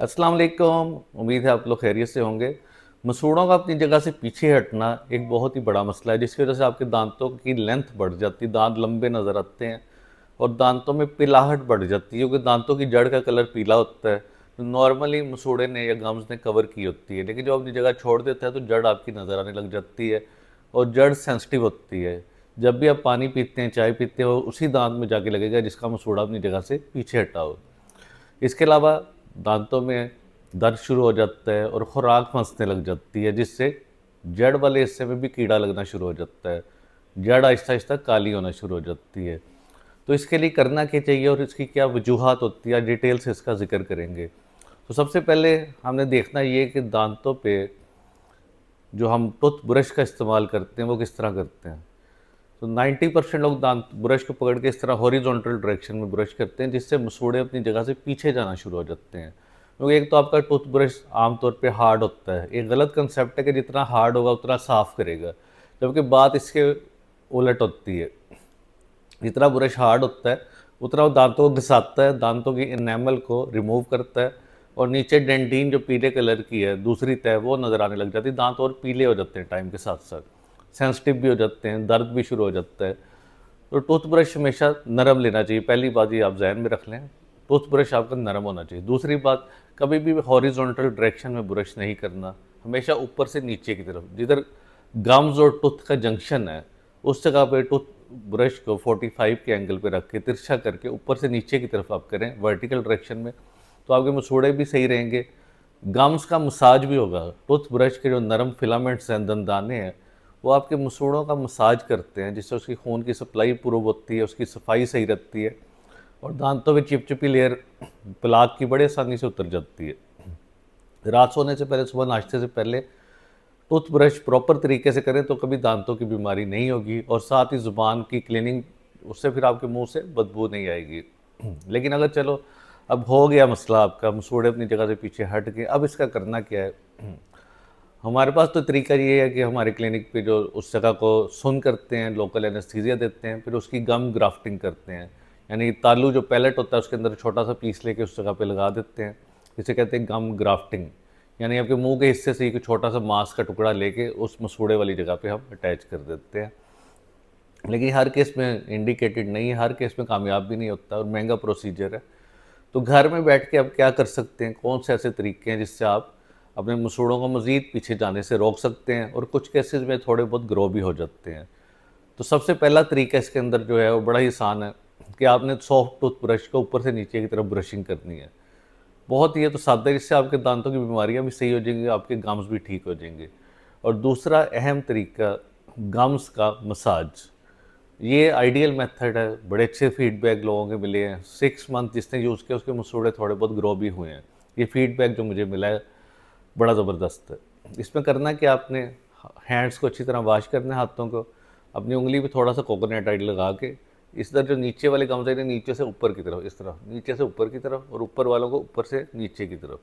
अस्सलाम वालेकुम। उम्मीद है आप लोग खैरियत से होंगे। मसूड़ों का अपनी जगह से पीछे हटना एक बहुत ही बड़ा मसला है, जिसकी वजह से आपके दांतों की लेंथ बढ़ जाती है, दांत लंबे नज़र आते हैं और दांतों में पिलाहट बढ़ जाती है, क्योंकि दांतों की जड़ का कलर पीला होता है। तो नॉर्मली मसूड़े ने या गम्स ने कवर की होती है, लेकिन जो अपनी जगह छोड़ देता है तो जड़ आपकी नज़र आने लग जाती है और जड़ सेंसिटिव होती है। जब भी आप पानी पीते हैं, चाय पीते हो, उसी दांत में जाके लगेगा जिसका मसूड़ा अपनी जगह से पीछे हटा हो। इसके अलावा दांतों में दर्द शुरू हो जाता है और खुराक फंसने लग जाती है, जिससे जड़ वाले हिस्से में भी कीड़ा लगना शुरू हो जाता है। जड़ आहिस्ता आहिस्ता काली होना शुरू हो जाती है। तो इसके लिए करना क्या चाहिए और इसकी क्या वजूहात होती है, डिटेल से इसका जिक्र करेंगे। तो सबसे पहले हमने देखना ये कि दांतों पे जो हम टूथ ब्रश का इस्तेमाल करते हैं वो किस तरह करते हैं। तो 90% लोग दांत ब्रश को पकड़ के इस तरह हॉरिजॉन्टल डायरेक्शन में ब्रश करते हैं, जिससे मसूड़े अपनी जगह से पीछे जाना शुरू हो जाते हैं। क्योंकि एक तो आपका टूथब्रश आमतौर पे हार्ड होता है। एक गलत कंसेप्ट है कि जितना हार्ड होगा उतना साफ़ करेगा, जबकि बात इसके उलट होती है। जितना ब्रश हार्ड होता है उतना वो दांतों को घिसाता है, दांतों की इनेमल को रिमूव करता है और नीचे डेंटिन जो पीले कलर की है दूसरी तय वो नज़र आने लग जाती है। दांत और पीले हो जाते हैं टाइम के साथ साथ, सेंसिटिव भी हो जाते हैं, दर्द भी शुरू हो जाता है। तो टूथब्रश हमेशा नरम लेना चाहिए। पहली बात ये आप जहन में रख लें, टूथब्रश आपका नरम होना चाहिए। दूसरी बात, कभी भी हॉरिजॉन्टल डायरेक्शन में ब्रश नहीं करना, हमेशा ऊपर से नीचे की तरफ। जिधर गम्स और टूथ का जंक्शन है उस जगह पे टूथ ब्रश को 45 के एंगल पे रख के तिरछा करके ऊपर से नीचे की तरफ आप करें वर्टिकल डायरेक्शन में, तो आपके मसूड़े भी सही रहेंगे, गम्स का मसाज भी होगा। टूथ ब्रश के जो नरम फिलामेंट्स हैं, दंदाने हैं, वो आपके मसूड़ों का मसाज करते हैं, जिससे उसकी खून की सप्लाई इम्प्रूव होती है, उसकी सफाई सही रहती है और दांतों में चिपचिपी लेयर प्लाक की बड़े आसानी से उतर जाती है। रात सोने से पहले, सुबह नाश्ते से पहले टूथब्रश प्रॉपर तरीके से करें तो कभी दांतों की बीमारी नहीं होगी और साथ ही ज़ुबान की क्लीनिंग, उससे फिर आपके मुंह से बदबू नहीं आएगी। लेकिन अगर चलो अब हो गया मसला, आपका मसूड़े अपनी जगह से पीछे हट गए, अब इसका करना क्या है। हमारे पास तो तरीका ये है कि हमारे क्लिनिक पे जो उस जगह को सुन करते हैं, लोकल एनेस्थीसिया देते हैं, फिर उसकी गम ग्राफ्टिंग करते हैं। यानी तालू जो पैलेट होता है उसके अंदर छोटा सा पीस लेके उस जगह पे लगा देते हैं, जिसे कहते हैं गम ग्राफ्टिंग। यानी आपके मुंह के हिस्से से एक छोटा सा मांस का टुकड़ा लेके उस मसूड़े वाली जगह पे हम अटैच कर देते हैं। लेकिन हर केस में इंडिकेटेड नहीं है, हर केस में कामयाब भी नहीं होता और महंगा प्रोसीजर है। तो घर में बैठ के आप क्या कर सकते हैं, कौन से ऐसे तरीके हैं जिससे आप अपने मसूड़ों को मज़ीद पीछे जाने से रोक सकते हैं और कुछ केसेस में थोड़े बहुत ग्रो भी हो जाते हैं। तो सबसे पहला तरीका इसके अंदर जो है वो बड़ा ही आसान है कि आपने सॉफ्ट टूथब्रश को ऊपर से नीचे की तरफ ब्रशिंग करनी है। बहुत ही है तो सादा, इससे आपके दांतों की बीमारियां भी सही हो जाएंगी, आपके गम्स भी ठीक हो जाएंगे। और दूसरा अहम तरीका, गम्स का मसाज। ये आइडियल मेथड है, बड़े अच्छे फीडबैक लोगों के मिले हैं। 6 मंथ जिसने यूज़ किया उसके मसूड़े थोड़े बहुत ग्रो भी हुए हैं। ये फीडबैक जो मुझे मिला है बड़ा ज़बरदस्त है। इसमें करना कि आपने हैंड्स को अच्छी तरह वॉश करना है, हाथों को, अपनी उंगली पे थोड़ा सा कोकोनट ऑयल लगा के इस तरह जो नीचे वाले गम्स हैं नीचे से ऊपर की तरफ, इस तरह नीचे से ऊपर की तरफ और ऊपर वालों को ऊपर से नीचे की तरफ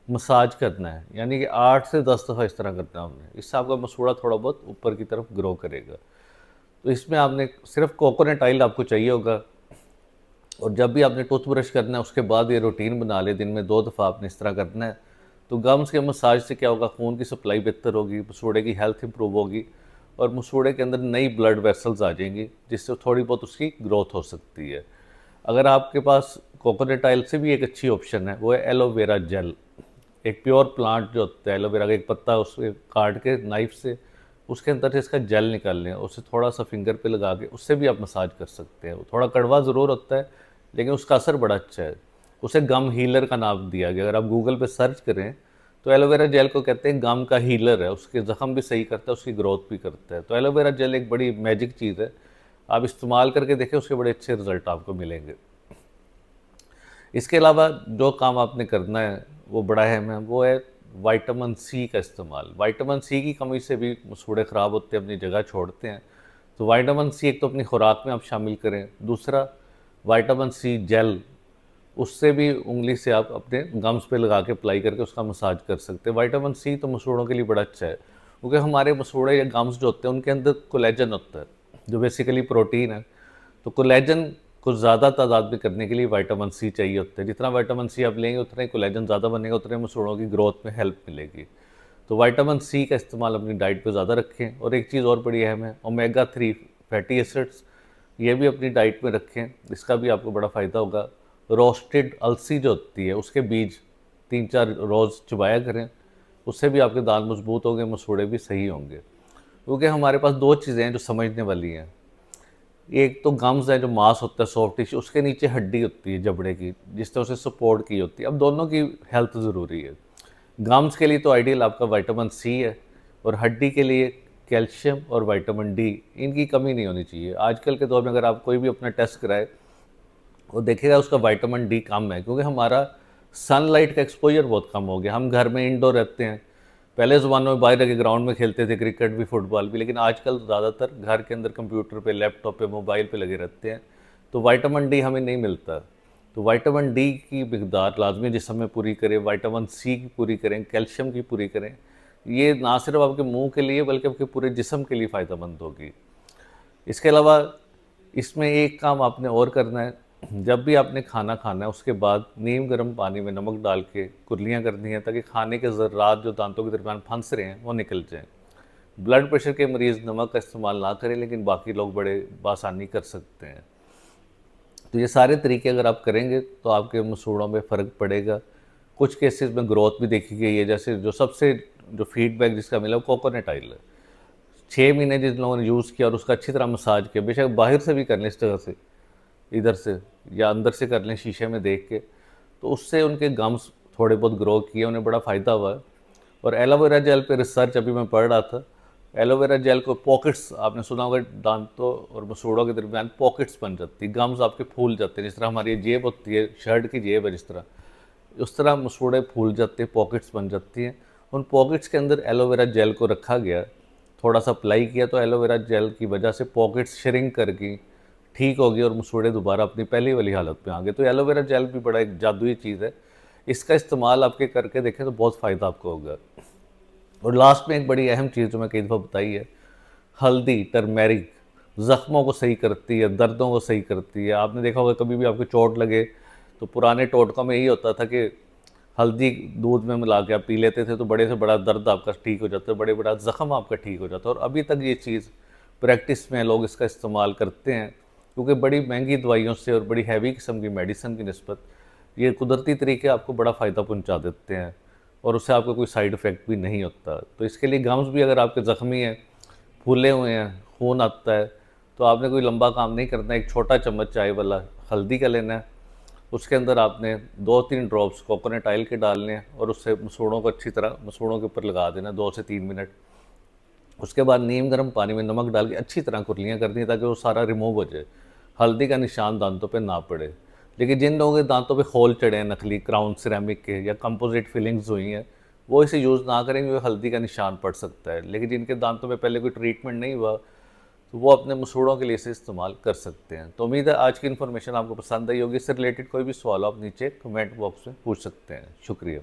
मसाज करना है। यानी कि 8 से 10 दफ़ा इस तरह करना है हमने। इससे आपका मसूड़ा थोड़ा बहुत ऊपर की तरफ ग्रो करेगा। तो इसमें आपने सिर्फ कोकोनट ऑयल आपको चाहिए होगा और जब भी आपने टूथब्रश करना है उसके बाद ये रूटीन बना ले, दिन में 2 दफ़ा आपने इस तरह करना है। तो गम्स के मसाज से क्या होगा, खून की सप्लाई बेहतर होगी, मसूड़े की हेल्थ इंप्रूव होगी और मसूड़े के अंदर नई ब्लड वेसल्स आ जाएंगी, जिससे थोड़ी बहुत उसकी ग्रोथ हो सकती है। अगर आपके पास कोकोनट ऑयल से भी एक अच्छी ऑप्शन है, वो है एलोवेरा जेल। एक प्योर प्लांट जो होता है, एलोवेरा का एक पत्ता उसके काट के नाइफ से उसके अंदर से इसका जेल निकाल लें, उसे थोड़ा सा फिंगर पे लगा के उससे भी आप मसाज कर सकते हैं। वो थोड़ा कड़वा ज़रूर होता है लेकिन उसका असर बड़ा अच्छा है। उसे गम हीलर का नाम दिया गया। अगर आप गूगल पे सर्च करें तो एलोवेरा जेल को कहते हैं गम का हीलर है। उसके ज़ख़म भी सही करता है, उसकी ग्रोथ भी करता है। तो एलोवेरा जेल एक बड़ी मैजिक चीज़ है, आप इस्तेमाल करके देखें, उसके बड़े अच्छे रिज़ल्ट आपको मिलेंगे। इसके अलावा जो काम आपने करना है वो बड़ा अहम है, वो है विटामिन सी का इस्तेमाल। विटामिन सी की कमी से भी मसूड़े ख़राब होते हैं, अपनी जगह छोड़ते हैं। तो विटामिन सी एक तो अपनी खुराक में आप शामिल करें, दूसरा विटामिन सी जेल, उससे भी उंगली से आप अपने गम्स पे लगा के अप्लाई करके उसका मसाज कर सकते हैं। विटामिन सी तो मसूड़ों के लिए बड़ा अच्छा है, क्योंकि हमारे मसूड़े या गम्स जो होते हैं उनके अंदर कोलेजन होता है जो बेसिकली प्रोटीन है। तो कोलेजन कुछ ज़्यादा तादाद में करने के लिए विटामिन सी चाहिए होता है। जितना विटामिन सी आप लेंगे उतना ही कोलेजन ज़्यादा बनेगा, उतने मसूड़ों की ग्रोथ में हेल्प मिलेगी। तो विटामिन सी का इस्तेमाल अपनी डाइट पे ज़्यादा रखें। और एक चीज़ और बड़ी अहम है, ओमेगा 3 फैटी एसिड्स, ये भी अपनी डाइट में रखें, इसका भी आपको बड़ा फ़ायदा होगा। रोस्टेड अलसी जो होती है उसके बीज 3-4 रोज़ चबाया करें, उससे भी आपके दांत मजबूत होंगे, मसूड़े भी सही होंगे। क्योंकि हमारे पास 2 चीज़ें हैं जो समझने वाली हैं। एक तो गम्स है, जो मांस होता है सॉफ्ट टिश्यू, उसके नीचे हड्डी होती है जबड़े की, जिसने उसे सपोर्ट की होती है। अब दोनों की हेल्थ ज़रूरी है। गम्स के लिए तो आइडियल आपका विटामिन सी है, और हड्डी के लिए कैल्शियम और विटामिन डी, इनकी कमी नहीं होनी चाहिए। आजकल के दौर में अगर आप कोई भी अपना टेस्ट कराए, वो देखेगा उसका विटामिन डी कम है, क्योंकि हमारा सनलाइट का एक्सपोजर बहुत कम हो गया। हम घर में इंडोर रहते हैं, पहले ज़मानों में बाहर के ग्राउंड में खेलते थे, क्रिकेट भी फुटबॉल भी, लेकिन आजकल ज़्यादातर घर के अंदर कंप्यूटर पे, लैपटॉप पे, मोबाइल पे लगे रहते हैं, तो विटामिन डी हमें नहीं मिलता। तो विटामिन डी की मिकदार लाजमी जिस्म में पूरी करें, विटामिन सी की पूरी करें, कैल्शियम की पूरी करें। ये ना सिर्फ आपके मुंह के लिए बल्कि आपके पूरे जिस्म के लिए फ़ायदेमंद होगी। इसके अलावा इसमें एक काम आपने और करना है, जब भी आपने खाना खाना है उसके बाद नीम गर्म पानी में नमक डाल के कुर्लियाँ करनी है, ताकि खाने के ज़र्रात जो दांतों के दरमियान फंस रहे हैं वो निकल जाएं। ब्लड प्रेशर के मरीज़ नमक का इस्तेमाल ना करें, लेकिन बाकी लोग बड़े बासानी कर सकते हैं। तो ये सारे तरीके अगर आप करेंगे तो आपके मसूड़ों में फ़र्क पड़ेगा। कुछ केसेस में ग्रोथ भी देखी गई है, जैसे जो फीडबैक जिसका मिला वो कोकोनट ऑयल है। 6 महीने जिन लोगों ने यूज़ किया और उसका अच्छी तरह मसाज किया, बेशक बाहर से भी कर लें, इस जगह से, इधर से या अंदर से कर लें शीशे में देख के, तो उससे उनके गम्स थोड़े बहुत ग्रो किए, उन्हें बड़ा फ़ायदा हुआ है। और एलोवेरा जेल पे रिसर्च अभी मैं पढ़ रहा था। एलोवेरा जेल को पॉकेट्स, आपने सुना होगा, दांतों और मसूड़ों के दरमियान पॉकेट्स बन जाती है, गम्स आपके फूल जाते हैं, जिस तरह हमारी जेब होती है, शर्ट की जेब है जिस तरह, उस तरह मसूड़े फूल जाते हैं, पॉकेट्स बन जाती हैं। उन पॉकेट्स के अंदर एलोवेरा जेल को रखा गया, थोड़ा सा अप्लाई किया, तो एलोवेरा जेल की वजह से पॉकेट्स श्रिंक कर गई, ठीक हो गई, और मसूड़े दोबारा अपनी पहली वाली हालत में आ गए। तो एलोवेरा जेल भी बड़ा एक जादुई चीज़ है, इसका इस्तेमाल आपके करके देखें तो बहुत फ़ायदा आपको होगा। और लास्ट में एक बड़ी अहम चीज़ जो मैं कई दफ़ा बताई है, हल्दी, टर्मेरिक, ज़ख्मों को सही करती है, दर्दों को सही करती है। आपने देखा होगा कभी भी आपको चोट लगे तो पुराने टोटकों में यही होता था कि हल्दी दूध में मिला के आप पी लेते थे, तो बड़े से बड़ा दर्द आपका ठीक हो जाता है, बड़े बड़ा ज़ख्म आपका ठीक हो जाता है। और अभी तक ये चीज़ प्रैक्टिस में लोग इसका इस्तेमाल करते हैं, क्योंकि बड़ी महंगी दवाइयों से और बड़ी हैवी किस्म की मेडिसिन की निस्बत ये कुदरती तरीके आपको बड़ा फ़ायदा पहुंचा देते हैं, और उससे आपको कोई साइड इफ़ेक्ट भी नहीं होता। तो इसके लिए गम्स भी अगर आपके ज़ख्मी हैं, फूले हुए हैं, खून आता है, तो आपने कोई लंबा काम नहीं करना है। एक छोटा चम्मच चाय वाला हल्दी का लेना है, उसके अंदर आपने 2-3 ड्रॉप्स कोकोनट ऑयल के डालने हैं, और उससे मसूड़ों को अच्छी तरह मसूड़ों के ऊपर लगा देना 2 से 3 मिनट। उसके बाद नीम गर्म पानी में नमक डाल के अच्छी तरह कुर्लियाँ करनी है, ताकि वो सारा रिमूव हो जाए, हल्दी का निशान दांतों पे ना पड़े। लेकिन जिन लोगों के दांतों पे खोल चढ़े हैं, नकली क्राउन सिरेमिक के या कंपोजिट फिलिंग्स हुई हैं, वो इसे यूज़ ना करेंगे, वो हल्दी का निशान पड़ सकता है। लेकिन जिनके दांतों पे पहले कोई ट्रीटमेंट नहीं हुआ, तो वो अपने मसूड़ों के लिए इसे इस्तेमाल कर सकते हैं। तो उम्मीद है आज की इन्फॉर्मेशन आपको पसंद आई होगी। इससे रिलेटेड कोई भी सवाल आप नीचे कमेंट बॉक्स में पूछ सकते हैं। शुक्रिया।